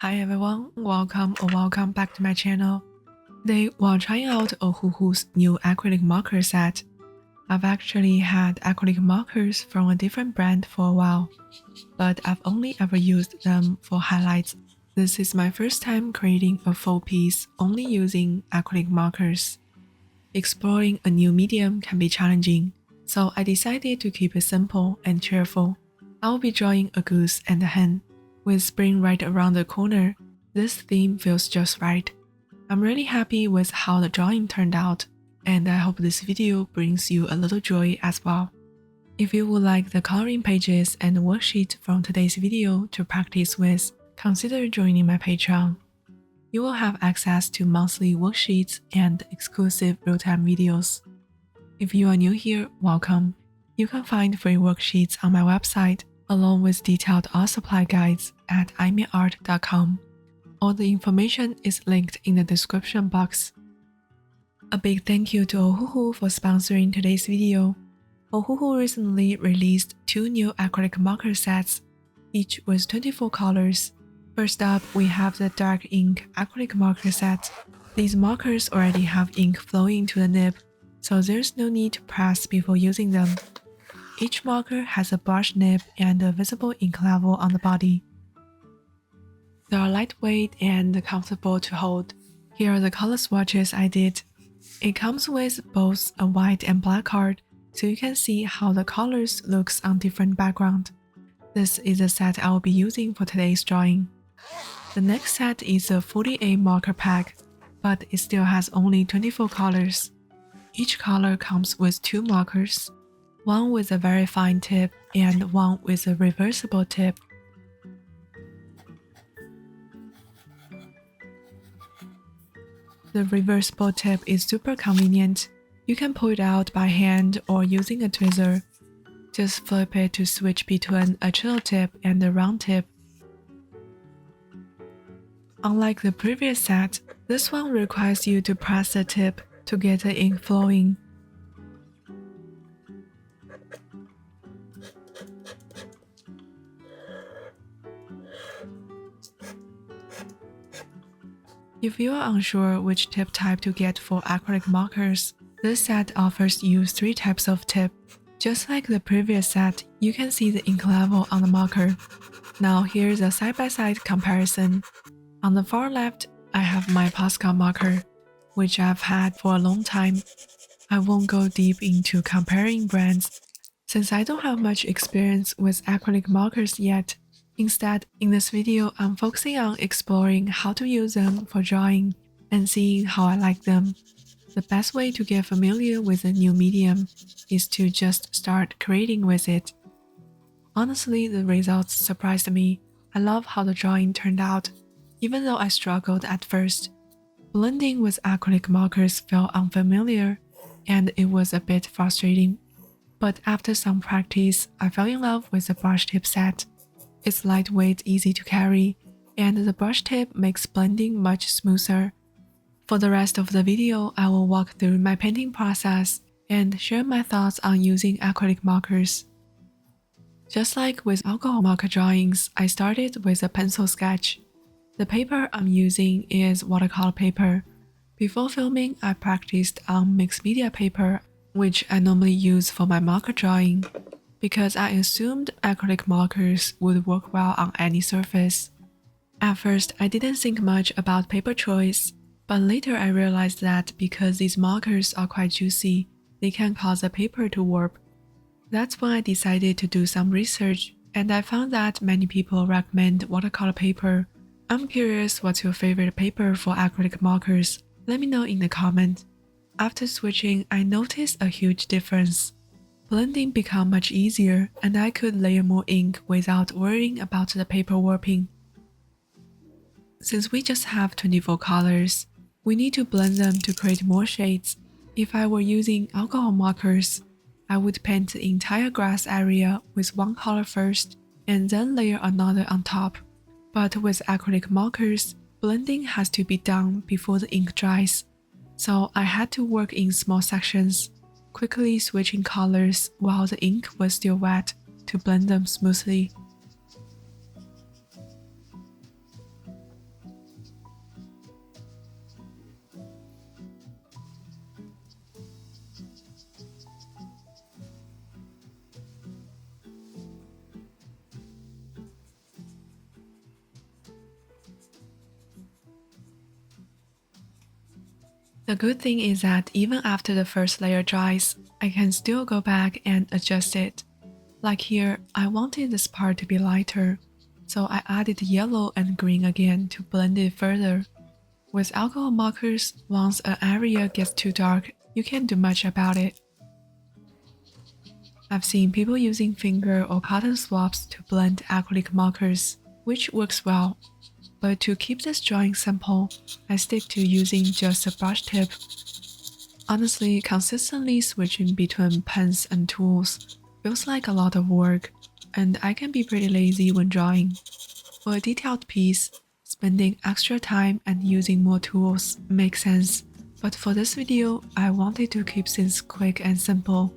Hi everyone, welcome back to my channel. Today we're trying out Ohuhu's new acrylic marker set. I've actually had acrylic markers from a different brand for a while, but I've only ever used them for highlights. This is my first time creating a full piece only using acrylic markers. Exploring a new medium can be challenging, so I decided to keep it simple and cheerful. I'll be drawing a goose and a hen. With spring right around the corner, this theme feels just right. I'm really happy with how the drawing turned out, and I hope this video brings you a little joy as well. If you would like the coloring pages and worksheet from today's video to practice with, consider joining my Patreon. You will have access to monthly worksheets and exclusive real-time videos. If you are new here, welcome. You can find free worksheets on my website, along with detailed art supply guides at imeart.com. All the information is linked in the description box. A big thank you to Ohuhu for sponsoring today's video. Ohuhu recently released 2 new acrylic marker sets, each with 24 colors. First up, we have the dark ink acrylic marker set. These markers already have ink flowing to the nib, so there's no need to press before using them. Each marker has a brush nib and a visible ink level on the body. They are lightweight and comfortable to hold. Here are the color swatches I did. It comes with both a white and black card, so you can see how the colors looks on different background. This is the set I will be using for today's drawing. The next set is a 48 marker pack, but it still has only 24 colors. Each color comes with 2 markers, one with a very fine tip and one with a reversible tip. The reversible tip is super convenient. You can pull it out by hand or using a tweezer. Just flip it to switch between a chill tip and a round tip. Unlike the previous set, this one requires you to press the tip to get the ink flowing. If you are unsure which tip type to get for acrylic markers, this set offers you 3 types of tip. Just like the previous set, you can see the ink level on the marker. Now here's a side-by-side comparison. On the far left, I have my Posca marker, which I've had for a long time. I won't go deep into comparing brands, since I don't have much experience with acrylic markers yet. Instead, in this video, I'm focusing on exploring how to use them for drawing and seeing how I like them. The best way to get familiar with a new medium is to just start creating with it. Honestly, the results surprised me. I love how the drawing turned out, even though I struggled at first. Blending with acrylic markers felt unfamiliar, and it was a bit frustrating. But after some practice, I fell in love with the brush tip set. It's lightweight, easy to carry, and the brush tip makes blending much smoother. For the rest of the video, I will walk through my painting process and share my thoughts on using acrylic markers. Just like with alcohol marker drawings, I started with a pencil sketch. The paper I'm using is watercolor paper. Before filming, I practiced on mixed media paper, which I normally use for my marker drawing, because I assumed acrylic markers would work well on any surface. At first, I didn't think much about paper choice, but later I realized that because these markers are quite juicy, they can cause the paper to warp. That's when I decided to do some research, and I found that many people recommend watercolor paper. I'm curious what's your favorite paper for acrylic markers. Let me know in the comment. After switching, I noticed a huge difference. Blending became much easier, and I could layer more ink without worrying about the paper warping. Since we just have 24 colors, we need to blend them to create more shades. If I were using alcohol markers, I would paint the entire grass area with one color first, and then layer another on top. But with acrylic markers, blending has to be done before the ink dries, so I had to work in small sections, quickly switching colors while the ink was still wet to blend them smoothly. The good thing is that even after the first layer dries, I can still go back and adjust it. Like here, I wanted this part to be lighter, so I added yellow and green again to blend it further. With alcohol markers, once an area gets too dark, you can't do much about it. I've seen people using finger or cotton swabs to blend acrylic markers, which works well. But to keep this drawing simple, I stick to using just a brush tip. Honestly, consistently switching between pens and tools feels like a lot of work, and I can be pretty lazy when drawing. For a detailed piece, spending extra time and using more tools makes sense, but for this video, I wanted to keep things quick and simple.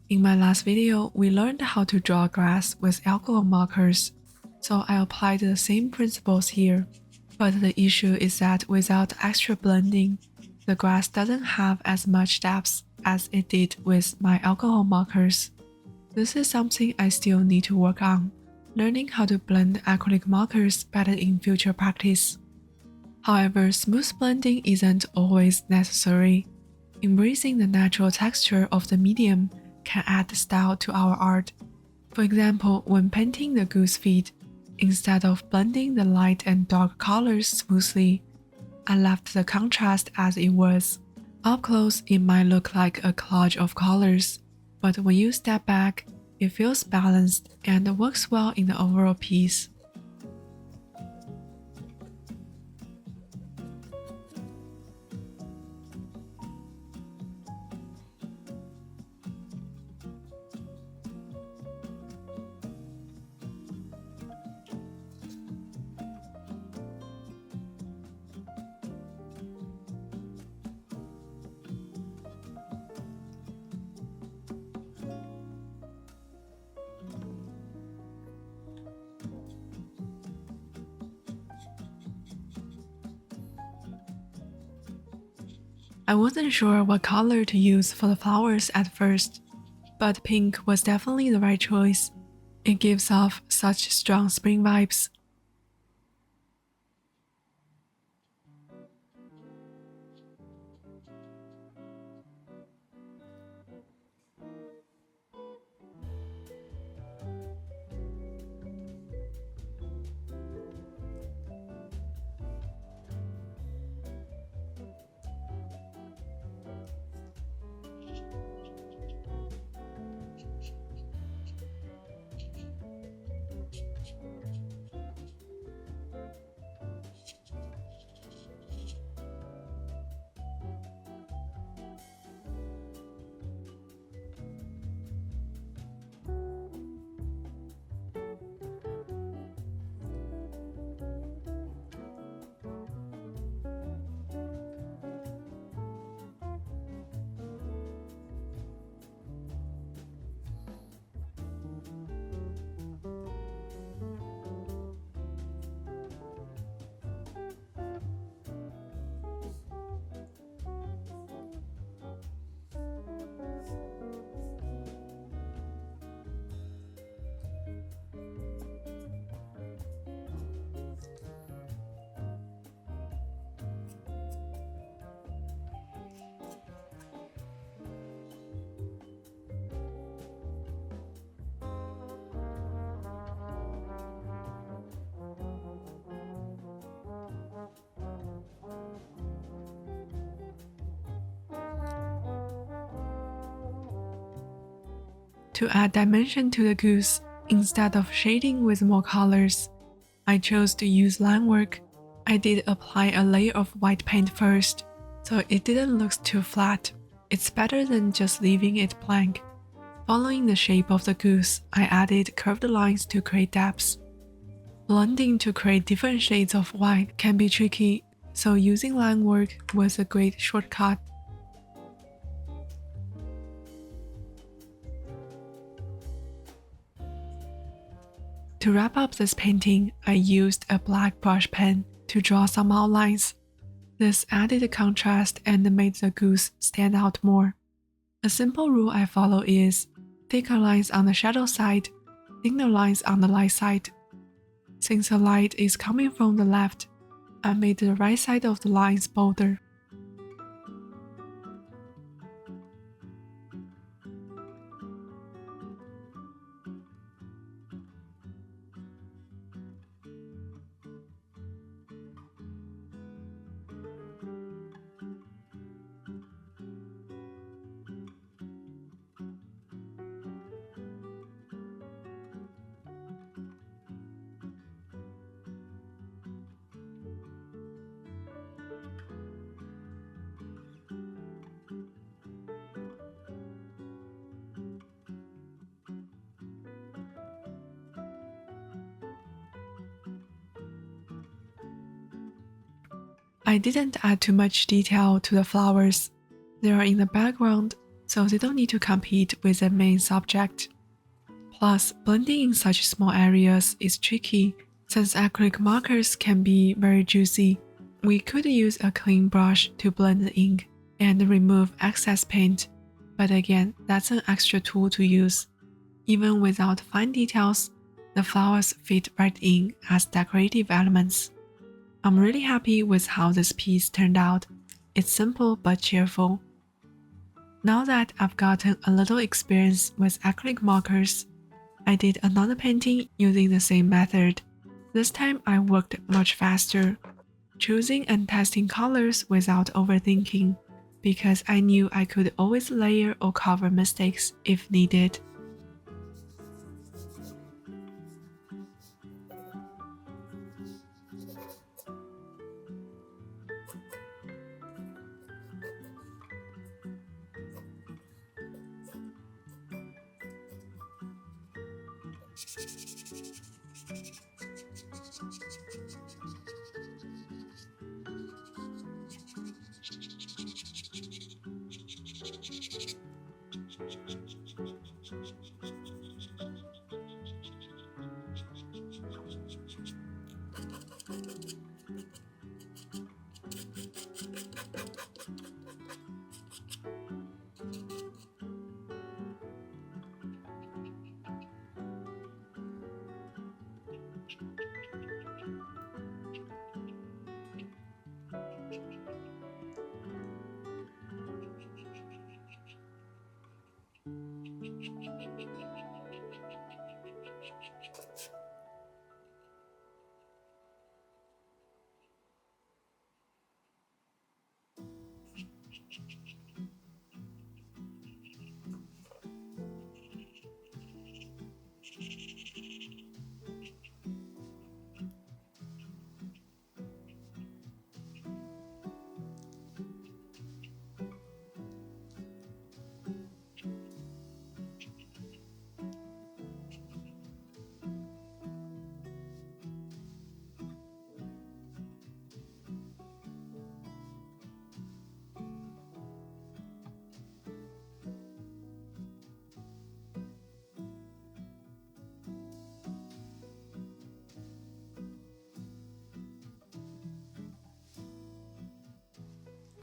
In my last video, we learned how to draw grass with alcohol markers, so I applied the same principles here. But the issue is that without extra blending, the grass doesn't have as much depth as it did with my alcohol markers. This is something I still need to work on, learning how to blend acrylic markers better in future practice. However, smooth blending isn't always necessary. Embracing the natural texture of the medium can add style to our art. For example, when painting the goose feet, instead of blending the light and dark colors smoothly, I left the contrast as it was. Up close, it might look like a collage of colors, but when you step back, it feels balanced and works well in the overall piece. I wasn't sure what color to use for the flowers at first, but pink was definitely the right choice. It gives off such strong spring vibes. To add dimension to the goose, instead of shading with more colors, I chose to use line work. I did apply a layer of white paint first, so it didn't look too flat. It's better than just leaving it blank. Following the shape of the goose, I added curved lines to create depths. Blending to create different shades of white can be tricky, so using line work was a great shortcut. To wrap up this painting, I used a black brush pen to draw some outlines. This added contrast and made the goose stand out more. A simple rule I follow is thicker lines on the shadow side, thinner lines on the light side. Since the light is coming from the left, I made the right side of the lines bolder. I didn't add too much detail to the flowers. They are in the background, so they don't need to compete with the main subject. Plus, blending in such small areas is tricky since acrylic markers can be very juicy. We could use a clean brush to blend the ink and remove excess paint, but again, that's an extra tool to use. Even without fine details, the flowers fit right in as decorative elements. I'm really happy with how this piece turned out. It's simple but cheerful. Now that I've gotten a little experience with acrylic markers, I did another painting using the same method. This time I worked much faster, choosing and testing colors without overthinking, because I knew I could always layer or cover mistakes if needed.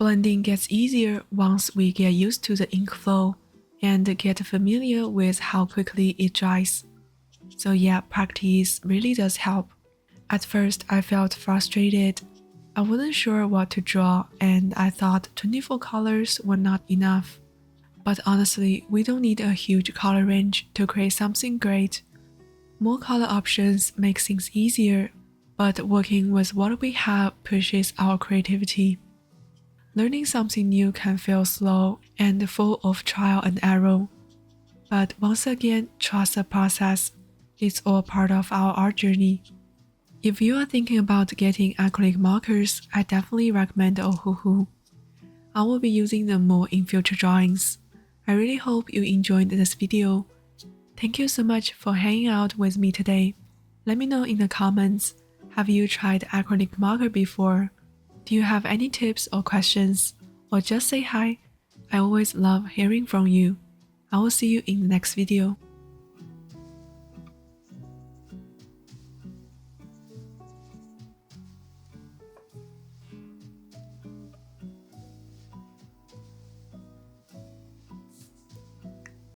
Blending gets easier once we get used to the ink flow and get familiar with how quickly it dries. So yeah, practice really does help. At first, I felt frustrated. I wasn't sure what to draw and I thought 24 colors were not enough. But honestly, we don't need a huge color range to create something great. More color options make things easier, but working with what we have pushes our creativity. Learning something new can feel slow and full of trial and error. But once again, trust the process. It's all part of our art journey. If you are thinking about getting acrylic markers, I definitely recommend Ohuhu. I will be using them more in future drawings. I really hope you enjoyed this video. Thank you so much for hanging out with me today. Let me know in the comments, have you tried acrylic marker before? Do you have any tips or questions? Or just say hi. I always love hearing from you. I will see you in the next video.